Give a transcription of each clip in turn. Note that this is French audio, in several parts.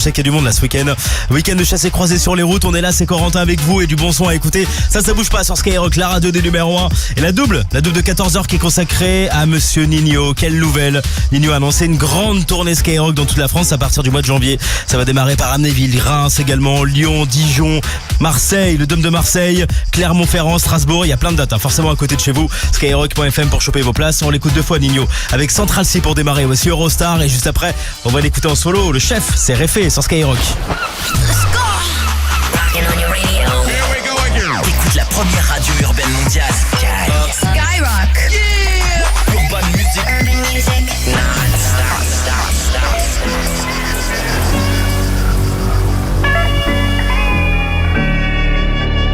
Je sais qu'il y a du monde là ce week-end. Week-end de chasse et croisée sur les routes. On est là, c'est Corentin avec vous et du bon son à écouter. Ça bouge pas sur Skyrock, la radio des numéros 1. Et la double de 14h qui est consacrée à Monsieur Ninho. Quelle nouvelle! Ninho a annoncé une grande tournée Skyrock dans toute la France à partir du mois de janvier. Ça va démarrer par Amnéville, Reims également, Lyon, Dijon, Marseille, le Dôme de Marseille, Clermont-Ferrand, Strasbourg. Il y a plein de dates, forcément à côté de chez vous. Skyrock.fm pour choper vos places. On l'écoute deux fois Ninho avec Central C pour démarrer. Voici Eurostar et juste après, on va l'écouter en solo. Le chef, c'est Réfé sur Skyrock. T'écoutes la première radio urbaine mondiale. Skyrock. Yeah. Urban Music.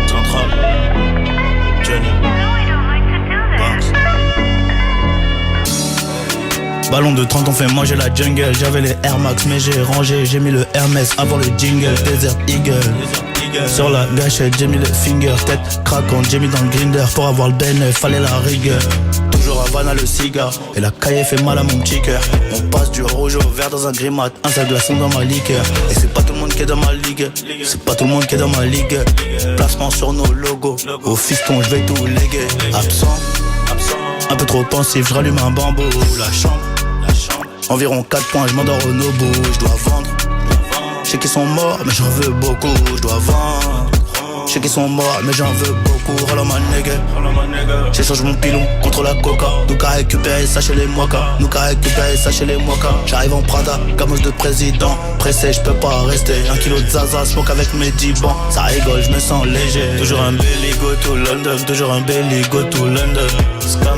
Central. Johnny. Ballon de 30 on fait manger la jungle. J'avais les Air Max mais j'ai rangé. J'ai mis le Hermès avant le jingle. Desert Eagle. Sur la gâchette j'ai mis le finger. Tête craquante j'ai mis dans le grinder. Pour avoir le bénéfice fallait la rigueur. Toujours Havana le cigare. Et la caille fait mal à mon petit cœur. On passe du rouge au vert dans un grimat. Un seul glaçon dans ma liqueur. Et c'est pas tout le monde qui est dans ma ligue. C'est pas tout le monde qui est dans ma ligue. Placement sur nos logos. Au fiston je vais tout léguer. Absent. Un peu trop pensif, je rallume un bambou. La chambre. Environ 4 points, je m'endors au Nobu. Je dois vendre. Je sais qu'ils sont morts, mais j'en veux beaucoup. Je dois vendre. Je sais qu'ils sont morts, mais j'en veux beaucoup. Rala ma nigga. J'échange mon pilon contre la coca. Nous qu'à récupérer ça chez les mokas. Nous qu'à récupérer ça chez les mokas. J'arrive en Prada, gamos de président. Pressé, je peux pas rester. 1 kilo de zaza, smoke avec mes 10 bancs. Ça rigole, je me sens léger. Toujours un belly, go to London. Toujours un belly, go to London.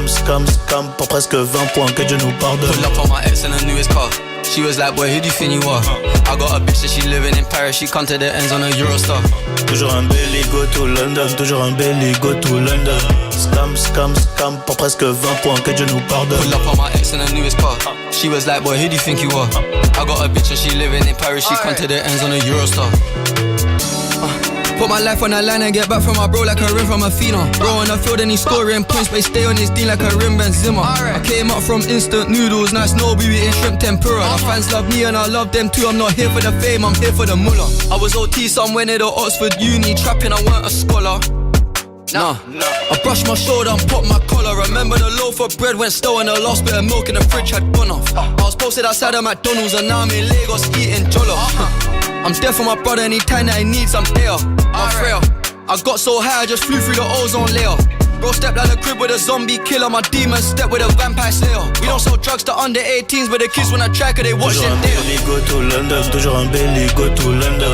Scam, pour presque 20 points, que Dieu nous pardonne. Pull up on my ex in the newest car. She was like, boy, who do you think you are? I got a bitch that she living in Paris. She come to the ends on a Eurostar. Toujours un belly, go to London. Toujours un belly, go to London. Scam, pour presque 20 points, que Dieu nous pardonne. Pull up on my ex in the newest car. She was like, boy, who do you think you are? I got a bitch that she living in Paris. She come to the ends on a Eurostar. Put my life on the line and get back from my bro like a rim from a phenom. Bro on the field and he's scoring points, but he stay on his D like a rim Benzema. I came up from instant noodles, nice no we eating shrimp tempura. My fans love me and I love them too. I'm not here for the fame, I'm here for the mullah. I was OT somewhere near the Oxford Uni, trapping, I weren't a scholar. Nah, I brushed my shoulder and popped my collar. Remember the loaf of bread went stale and the last bit of milk in the fridge had gone off. I was posted outside of McDonald's and now I'm in Lagos eating jollof. I'm there for my brother anytime that he needs, I'm there. I'm frail. I got so high I just flew through the ozone layer. Bro stepped out the crib with a zombie killer. My demons step with a vampire slayer. We don't sell drugs to under 18s, but the kids when I track it, they watch it there. Toujours un belly, go to London. Toujours un belly, go to London.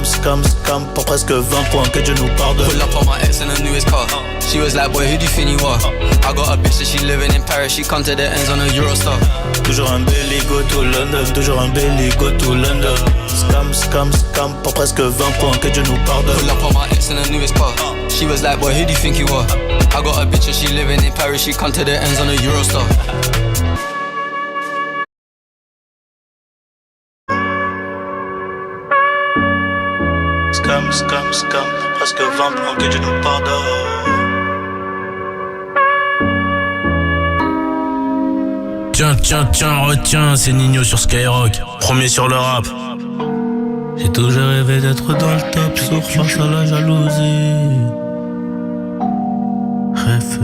Scam, pour presque 20 points, que Dieu nous pardonne. Pull up on my ex in the newest car. She was like, boy, who do you think you are? I got a bitch that she living in Paris. She come to the ends on a Eurostar. Toujours un belly, go to London. Toujours un belly, go to London. Scam, pour presque 20 points, que Dieu nous pardonne. Pull up on my ex in the newest car. She was like, boy, who do you think you are? I got a bitch and she living in Paris. She come to the ends on a Eurostar. Scam, presque 20 points, que Dieu nous pardonne. Tiens, retiens, c'est Ninho sur Skyrock, premier sur le rap. J'ai toujours rêvé d'être dans le top, sauf face à la jalousie. Rêve.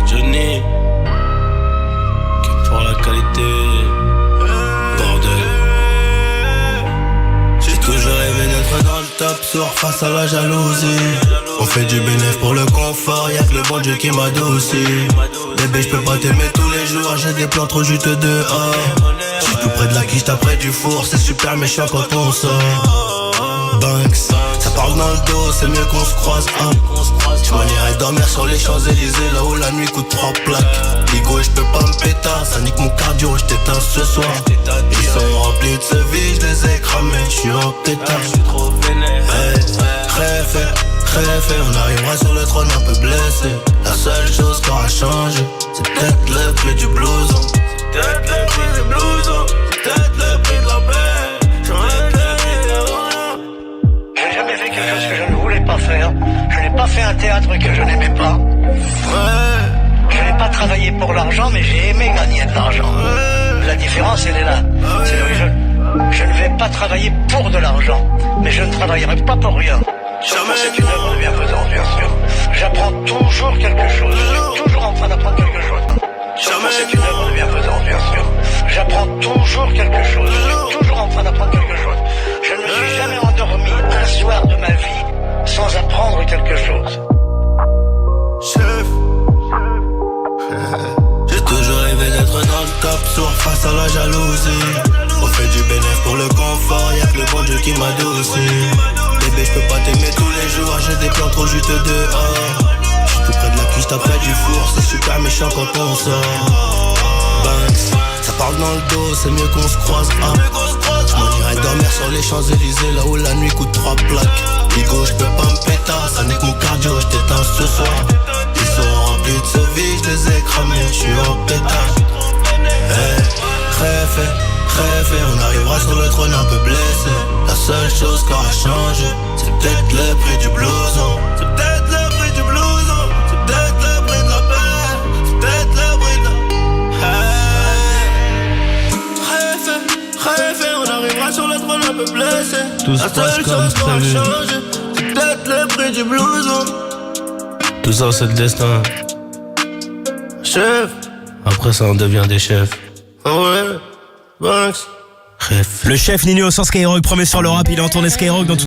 C'est Johnny qui pour la qualité. Bordel. J'ai toujours rêvé d'être dans le top, sauf face à la jalousie. On fait du bénéfice pour le confort, y'a que le bon Dieu qui m'adoucit. Bébé je peux pas t'aimer tous les jours, j'ai des plans trop juteux dehors. J'suis tout près de la quiche, t'as près du four, c'est super méchant quand on sort. Banks, ça parle dans le dos, c'est mieux qu'on se croise. J'm'en irai dormir sur les Champs-Élysées, là où la nuit coûte 3 plaques. Ligo et j'peux pas me pétard, ça nique mon cardio, j't'éteins ce soir. Ils sont remplis de ce vie, j'les ai cramés, j'suis en pétard. Trop vénère, Réfé, on arrivera sur le trône un peu blessé. La seule chose qui aura changé, c'est peut-être le prix du blouson. C'est peut-être le prix du blouson. C'est peut-être le prix de la paix. J'aurais J'ai jamais fait quelque chose que je ne voulais pas faire. Je n'ai pas fait un théâtre que je n'aimais pas. pour l'argent, mais j'ai aimé gagner de l'argent. La différence, elle est là. C'est que je ne vais pas travailler pour de l'argent, mais je ne travaillerai pas pour rien. Sauf que c'est une œuvre de bienfaisance, bien sûr. J'apprends toujours quelque chose. Je suis toujours en train d'apprendre quelque chose. Sauf que c'est une œuvre de bienfaisance, bien sûr. J'apprends toujours quelque chose. Je suis toujours en train d'apprendre quelque chose. Je ne me suis jamais endormi un soir de ma vie sans apprendre quelque chose. Chef. J'ai toujours rêvé d'être dans le top tour face à la jalousie. On fait du bénéfice pour le confort, y'a que le bon Dieu qui m'adoucit. Bébé, je peux pas t'aimer tous les jours, j'ai des plans trop juste dehors. J'suis tout près de la cuisse, t'as près du four, c'est super méchant quand on sort. Banks, ça parle dans le dos, c'est mieux qu'on se croise. J'm'en irai dormir sur les Champs-Élysées, là où la nuit coûte 3 plaques. Bigo, j'peux pas me péter, ça n'est que mon cardio, j't'éteins ce soir. Ils sont remplis de ce vie, j'les ai cramés, j'suis en pétage. Rêve, on arrivera sur le trône un peu blessé. La seule chose qui aura changé, c'est peut-être le prix du blouson. C'est peut-être le prix du blouson. C'est peut-être le prix de la paix. C'est peut-être le prix de la... Rêve, on arrivera sur le trône un peu blessé. Tout se la passe seule comme chose qui aura prévu. changé, c'est peut-être le prix du blouson. Tout ça, c'est le destin. Chef, Après ça, on devient des chefs. ouais, Banks. Rêve. Le chef Nino sur Skyrock, premier sur le rap, il est en tournée Skyrock dans tout